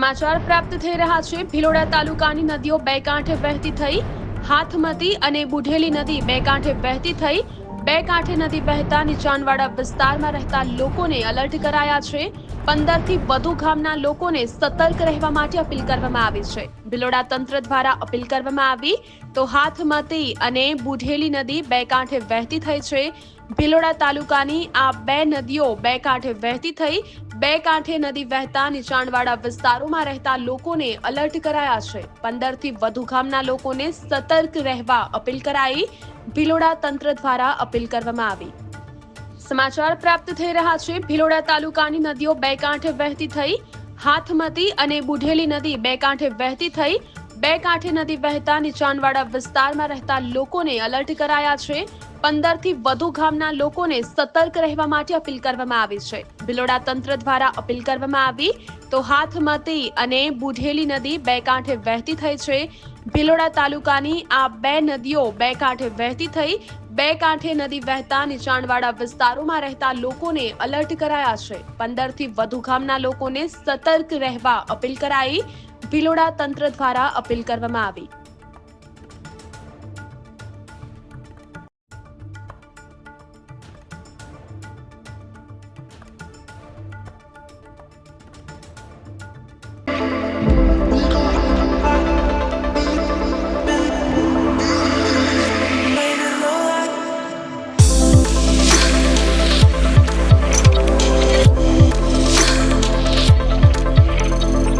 સમાચાર પ્રાપ્ત થઈ રહ્યા છે ભિલોડા તાલુકાની નદીઓ બે કાંઠે વહેતી થઈ હાથમતી અને બુઢેલી નદી બે કાંઠે વહેતી થઈ બે કાંઠે નદી વહેતા નીચાણવાળા વિસ્તારમાં રહેતા લોકોને એલર્ટ કરાયા છે 15 થી વધુ ગામના લોકોને સતર્ક રહેવા માટે અપીલ કરવામાં આવી છે ભિલોડા તંત્ર દ્વારા અપીલ કરવામાં આવી તો હાથમતી અને બુઢેલી નદી બે કાંઠે વહેતી થઈ છે ભિલોડા તાલુકાની આ બે નદીઓ બે કાંઠે વહેતી થઈ બે કાંઠે નદી વહેતા નીચાણવાળા વિસ્તારોમાં રહેતા લોકોને એલર્ટ કરાયા છે 15 થી વધુ ગામના લોકોને સતર્ક રહેવા અપીલ કરાઈ ભિલોડા તંત્ર દ્વારા અપીલ કરવામાં આવી સમાચાર પ્રાપ્ત થઈ રહ્યા છે ભિલોડા તાલુકાની નદીઓ બે કાંઠે વહેતી થઈ હાથમતી અને બુઢેલી નદી બે કાંઠે વહેતી થઈ બે કાંઠે નદી વહેતા નીચાણવાળા વિસ્તારમાં રહેતા લોકોને એલર્ટ કરાયા છે 15 થી વધુ ગામના લોકોને સતર્ક રહેવા માટે અપીલ કરવામાં આવી છે ભિલોડા તંત્ર દ્વારા અપીલ કરવામાં આવી તો હાથમતી અને બુઢેલી નદી બે કાંઠે વહેતી થઈ છે ભિલોડા તાલુકાની આ બે નદીઓ બે કાંઠે વહેતી થઈ બે કાંઠે નદી વહેતા નીચાણવાળા વિસ્તારોમાં રહેતા લોકોને એલર્ટ કરાયા છે 15 થી વધુ ગામના લોકોને સતર્ક રહેવા અપીલ કરાઈ ભિલોડા તંત્ર દ્વારા અપીલ કરવામાં આવી